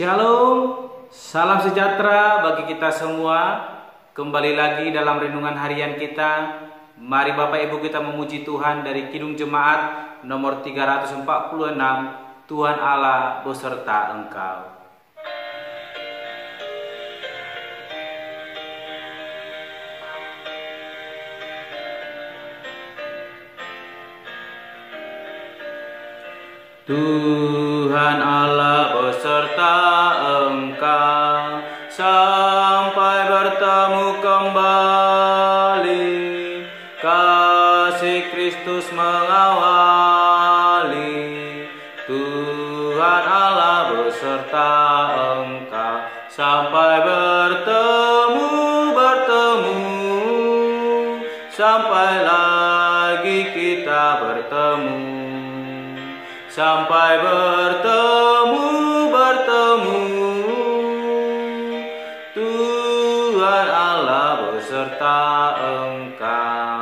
Shalom, salam sejahtera bagi kita semua. Kembali lagi dalam renungan harian kita. Mari Bapak Ibu kita memuji Tuhan dari Kidung Jemaat nomor 346, Tuhan Allah beserta engkau. Tuhan Allah beserta engkau sampai bertemu kembali. Kasih Kristus mengawali. Tuhan Allah beserta engkau sampai bertemu, sampai lagi kita bertemu. Sampai bertemu, Tuhan Allah beserta engkau.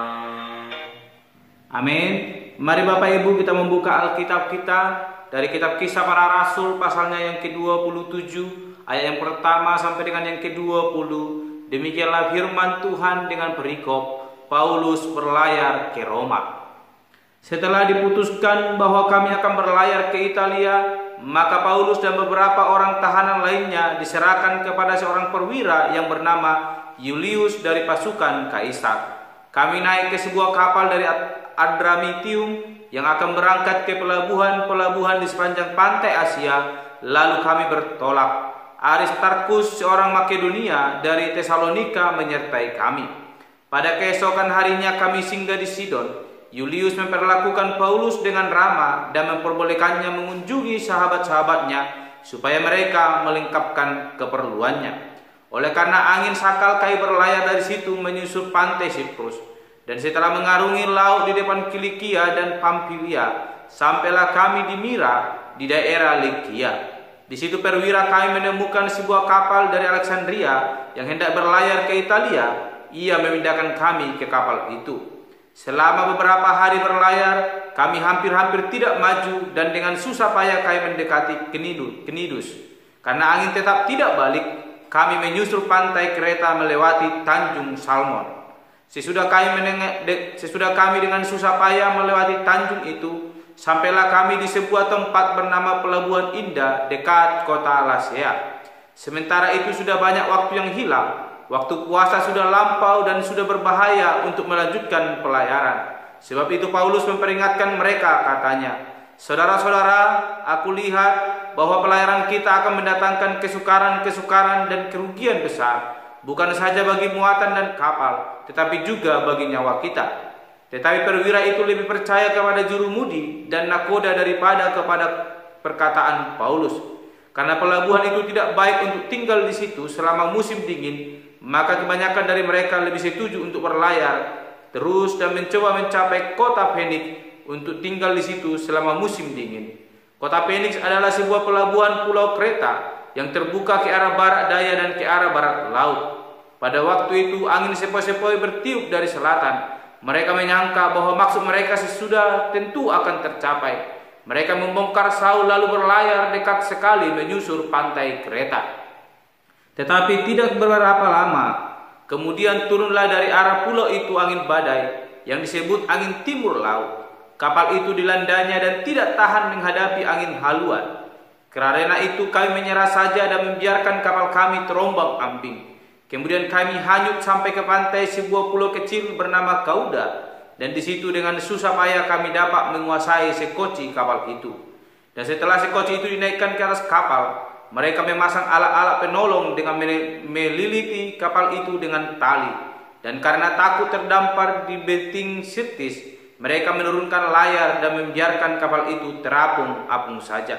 Amin. Mari Bapak Ibu kita membuka Alkitab kita dari kitab Kisah Para Rasul pasalnya yang ke-27 ayat yang pertama sampai dengan yang ke-20. Demikianlah firman Tuhan dengan perikop Paulus berlayar ke Roma. Setelah diputuskan bahwa kami akan berlayar ke Italia, maka Paulus dan beberapa orang tahanan lainnya diserahkan kepada seorang perwira yang bernama Julius dari pasukan Kaisar. Kami naik ke sebuah kapal dari Adramitium yang akan berangkat ke pelabuhan-pelabuhan di sepanjang pantai Asia, lalu kami bertolak. Aristarkus, seorang Makedonia dari Tesalonika, menyertai kami. Pada keesokan harinya kami singgah di Sidon. Julius memperlakukan Paulus dengan ramah dan memperbolehkannya mengunjungi sahabat-sahabatnya supaya mereka melengkapkan keperluannya. Oleh karena angin sakal kami berlayar dari situ menyusur pantai Siprus, dan setelah mengarungi laut di depan Kilikia dan Pamfilia, sampailah kami di Mira di daerah Likia. Di situ perwira kami menemukan sebuah kapal dari Alexandria yang hendak berlayar ke Italia. Ia memindahkan kami ke kapal itu. Selama beberapa hari berlayar, kami hampir-hampir tidak maju dan dengan susah payah kami mendekati Knidus. Karena angin tetap tidak balik, kami menyusur pantai Kreta melewati Tanjung Salmon. Sesudah kami dengan susah payah melewati tanjung itu, sampailah kami di sebuah tempat bernama Pelabuhan Indah dekat kota Lasea. Sementara itu sudah banyak waktu yang hilang. Waktu puasa sudah lampau dan sudah berbahaya untuk melanjutkan pelayaran. Sebab itu Paulus memperingatkan mereka, katanya, "Saudara-saudara, aku lihat bahwa pelayaran kita akan mendatangkan kesukaran dan kerugian besar, bukan saja bagi muatan dan kapal, tetapi juga bagi nyawa kita." Tetapi perwira itu lebih percaya kepada jurumudi dan nakoda daripada kepada perkataan Paulus. Karena pelabuhan itu tidak baik untuk tinggal di situ selama musim dingin, maka kebanyakan dari mereka lebih setuju untuk berlayar terus dan mencoba mencapai kota Fenix untuk tinggal di situ selama musim dingin. Kota Fenix adalah sebuah pelabuhan pulau Kreta yang terbuka ke arah barat daya dan ke arah barat laut. Pada waktu itu angin sepoi-sepoi bertiup dari selatan. Mereka menyangka bahwa maksud mereka sesudah tentu akan tercapai. Mereka membongkar Saul lalu berlayar dekat sekali menyusur pantai Kreta. Tetapi tidak beberapa lama, kemudian turunlah dari arah pulau itu angin badai yang disebut angin timur laut. Kapal itu dilandanya dan tidak tahan menghadapi angin haluan. Karena itu kami menyerah saja dan membiarkan kapal kami terombang-ambing. Kemudian kami hanyut sampai ke pantai sebuah pulau kecil bernama Kauda, dan di situ dengan susah payah kami dapat menguasai sekoci kapal itu. Dan setelah sekoci itu dinaikkan ke atas kapal, mereka memasang alat-alat penolong dengan meliliti kapal itu dengan tali. Dan karena takut terdampar di beting Sirtis, mereka menurunkan layar dan membiarkan kapal itu terapung-apung saja.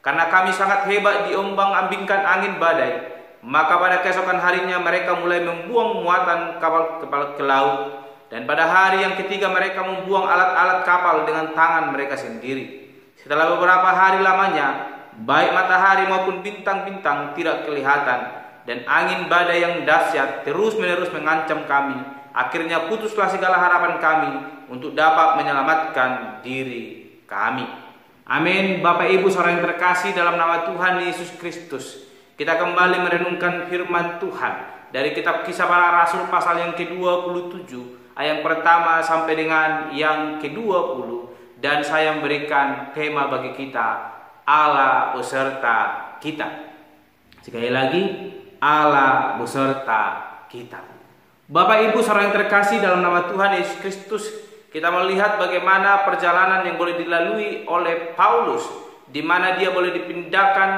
Karena kami sangat hebat diombang-ambingkan angin badai, maka pada keesokan harinya mereka mulai membuang muatan kapal ke laut. Dan pada hari yang ketiga mereka membuang alat-alat kapal dengan tangan mereka sendiri. Setelah beberapa hari lamanya, baik matahari maupun bintang-bintang tidak kelihatan, dan angin badai yang dahsyat terus-menerus mengancam kami. Akhirnya putuslah segala harapan kami untuk dapat menyelamatkan diri kami. Amin. Bapak Ibu saudara yang terkasih dalam nama Tuhan Yesus Kristus, kita kembali merenungkan firman Tuhan dari kitab Kisah Para Rasul pasal yang ke-27 ayat yang pertama sampai dengan yang ke-20, dan saya memberikan tema bagi kita, Allah beserta kita. Sekali lagi, Allah beserta kita. Bapak Ibu saudara yang terkasih dalam nama Tuhan Yesus Kristus, kita melihat bagaimana perjalanan yang boleh dilalui oleh Paulus, di mana dia boleh dipindahkan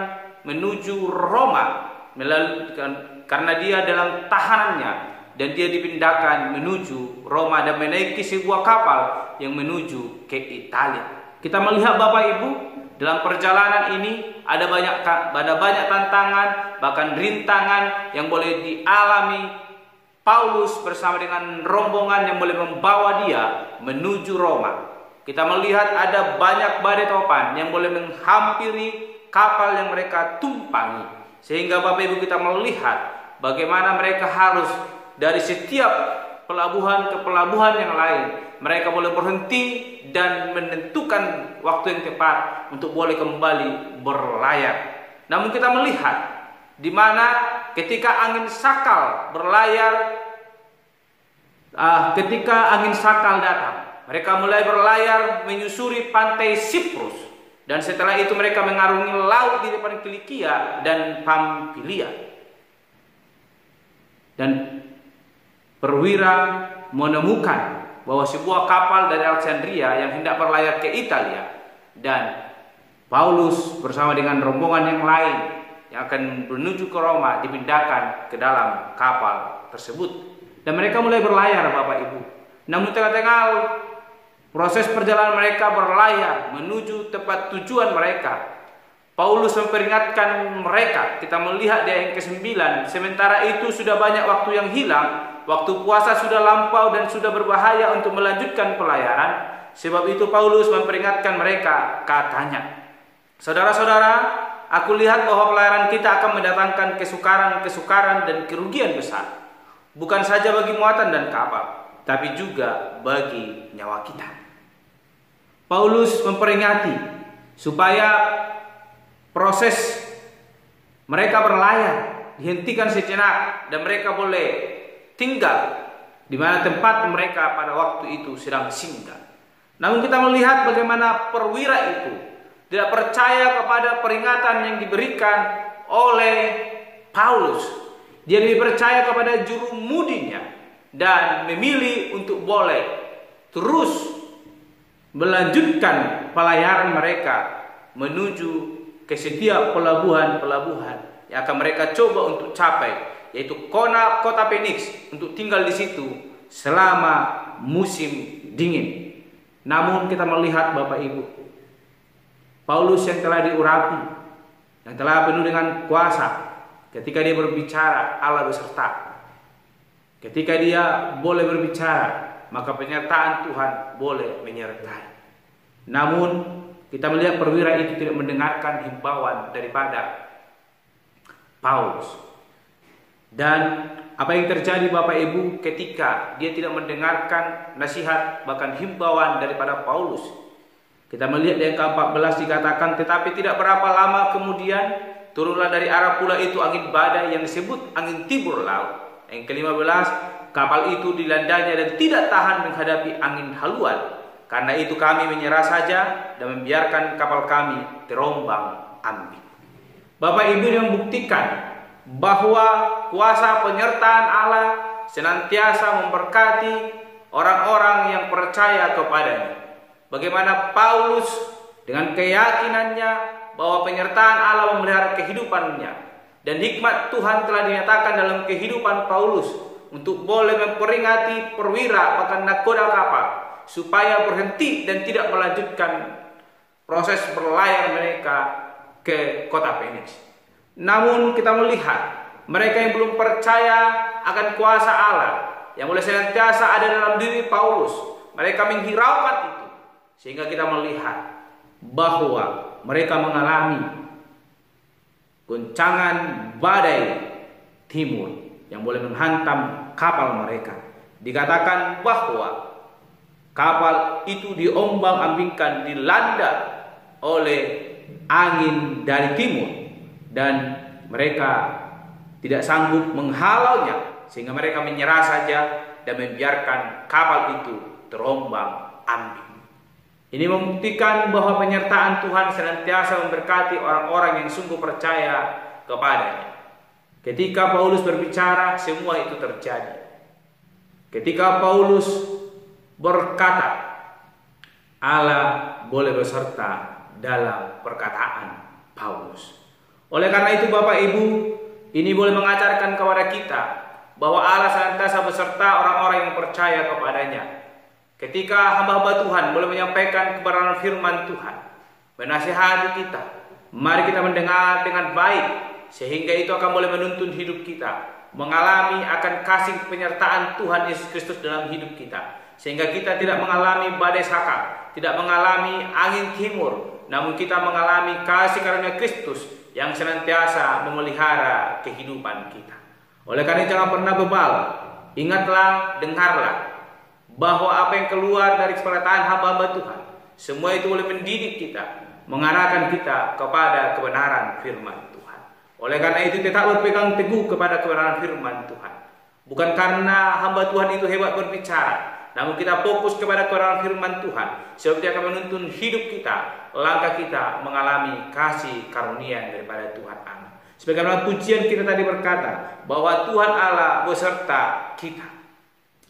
menuju Roma karena dia dalam tahanannya, dan dia dipindahkan menuju Roma dan menaiki sebuah kapal yang menuju ke Italia. Kita melihat Bapak Ibu, dalam perjalanan ini ada banyak tantangan, bahkan rintangan yang boleh dialami Paulus bersama dengan rombongan yang boleh membawa dia menuju Roma. Kita melihat ada banyak badai topan yang boleh menghampiri kapal yang mereka tumpangi, sehingga Bapak Ibu kita melihat bagaimana mereka harus dari setiap pelabuhan ke pelabuhan yang lain, mereka boleh berhenti dan menentukan waktu yang tepat untuk boleh kembali berlayar. Namun kita melihat di mana ketika angin sakal datang, mereka mulai berlayar menyusuri pantai Siprus, dan setelah itu mereka mengarungi laut di depan Kilikia dan Pamfilia. Dan perwira menemukan bahwa sebuah kapal dari Alexandria yang hendak berlayar ke Italia, dan Paulus bersama dengan rombongan yang lain yang akan menuju ke Roma dipindahkan ke dalam kapal tersebut, dan mereka mulai berlayar Bapak Ibu. Namun tengah-tengah proses perjalanan mereka berlayar menuju tempat tujuan mereka, Paulus memperingatkan mereka. Kita melihat di ayat ke-9, sementara itu sudah banyak waktu yang hilang, waktu puasa sudah lampau dan sudah berbahaya untuk melanjutkan pelayaran. Sebab itu Paulus memperingatkan mereka, katanya, saudara-saudara, aku lihat bahwa pelayaran kita akan mendatangkan kesukaran dan kerugian besar, bukan saja bagi muatan dan kapal, tapi juga bagi nyawa kita. Paulus memperingati supaya proses mereka berlayar dihentikan sejenak dan mereka boleh tinggal di mana tempat mereka pada waktu itu sedang singgah. Namun kita melihat bagaimana perwira itu tidak percaya kepada peringatan yang diberikan oleh Paulus. Dia lebih percaya kepada jurumudinya dan memilih untuk boleh terus melanjutkan pelayaran mereka menuju ke setiap pelabuhan-pelabuhan yang akan mereka coba untuk capai, yaitu kota Phoenix, untuk tinggal di situ selama musim dingin. Namun kita melihat Bapak Ibu, Paulus yang telah diurapi, yang telah penuh dengan kuasa, ketika dia berbicara Allah beserta. Ketika dia boleh berbicara, maka penyertaan Tuhan boleh menyertai. Namun kita melihat perwira itu tidak mendengarkan himbauan daripada Paulus. Dan apa yang terjadi Bapak Ibu ketika dia tidak mendengarkan nasihat bahkan himbauan daripada Paulus? Kita melihat di ayat ke-14 dikatakan, tetapi tidak berapa lama kemudian turunlah dari arah pula itu angin badai yang disebut angin timur laut. Yang ke-15, kapal itu dilandanya dan tidak tahan menghadapi angin haluan. Karena itu kami menyerah saja dan membiarkan kapal kami terombang ambing. Bapak Ibu yang membuktikan bahwa kuasa penyertaan Allah senantiasa memberkati orang-orang yang percaya kepadanya. Bagaimana Paulus dengan keyakinannya bahwa penyertaan Allah memelihara kehidupannya, dan hikmat Tuhan telah dinyatakan dalam kehidupan Paulus untuk boleh memperingati perwira bahkan nakoda kapal supaya berhenti dan tidak melanjutkan proses berlayar mereka ke kota Phoenix. Namun kita melihat mereka yang belum percaya akan kuasa Allah yang boleh senantiasa ada dalam diri Paulus, mereka menghiraukan itu, sehingga kita melihat bahwa mereka mengalami goncangan badai timur yang boleh menghantam kapal mereka. Dikatakan bahwa kapal itu diombang-ambingkan, dilanda oleh angin dari timur dan mereka tidak sanggup menghalaunya, sehingga mereka menyerah saja dan membiarkan kapal itu terombang-ambing. Ini membuktikan bahwa penyertaan Tuhan senantiasa memberkati orang-orang yang sungguh percaya kepadanya. Ketika Paulus berbicara, semua itu terjadi. Ketika Paulus berkata, Allah boleh beserta dalam perkataan Paulus. Oleh karena itu Bapak Ibu, ini boleh mengajarkan kepada kita bahwa Allah senantiasa beserta orang-orang yang percaya kepadanya. Ketika hamba-hamba Tuhan boleh menyampaikan kebenaran firman Tuhan, menasihati kita, mari kita mendengar dengan baik, sehingga itu akan boleh menuntun hidup kita, mengalami akan kasih penyertaan Tuhan Yesus Kristus dalam hidup kita, sehingga kita tidak mengalami badai sakal, tidak mengalami angin timur, namun kita mengalami kasih karunia Kristus yang senantiasa memelihara kehidupan kita. Oleh karena itu jangan pernah bebal, ingatlah, dengarlah bahwa apa yang keluar dari perkataan hamba-hamba Tuhan, semua itu boleh mendidik kita, mengarahkan kita kepada kebenaran firman Tuhan. Oleh karena itu tetap berpegang teguh kepada kebenaran firman Tuhan. Bukan karena hamba Tuhan itu hebat berbicara, namun kita fokus kepada kebenaran firman Tuhan, sebab dia akan menuntun hidup kita, langkah kita mengalami kasih karunia daripada Tuhan Allah. Sebagaimana pujian kita tadi berkata, bahwa Tuhan Allah beserta kita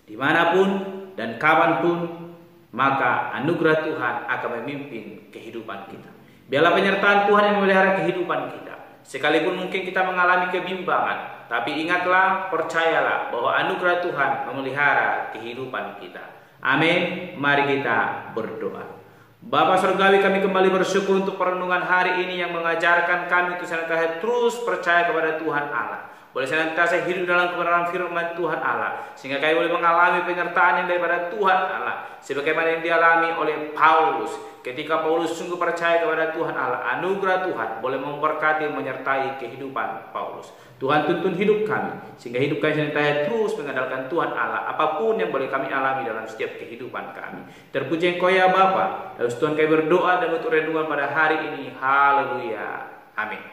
dimanapun dan kapanpun, maka anugerah Tuhan akan memimpin kehidupan kita. Biarlah penyertaan Tuhan yang memelihara kehidupan kita. Sekalipun mungkin kita mengalami kebimbangan, tapi ingatlah, percayalah bahwa anugerah Tuhan memelihara kehidupan kita. Amin. Mari kita berdoa. Bapa Surgawi, kami kembali bersyukur untuk perenungan hari ini yang mengajarkan kami untuk senantiasa terus percaya kepada Tuhan Allah. Boleh senantiasa hidup dalam kebenaran firman Tuhan Allah, sehingga kami boleh mengalami penyertaan yang daripada Tuhan Allah, sebagaimana yang dialami oleh Paulus. Ketika Paulus sungguh percaya kepada Tuhan Allah, anugerah Tuhan boleh memberkati menyertai kehidupan Paulus. Tuhan tuntun hidup kami, sehingga hidup kami senantiasa terus mengandalkan Tuhan Allah, apapun yang boleh kami alami dalam setiap kehidupan kami. Terpuji Engkau ya Bapa. Lalu Tuhan kami berdoa dan untuk renungan pada hari ini. Haleluya. Amin.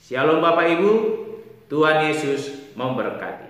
Shalom Bapak Ibu. Tuhan Yesus memberkati.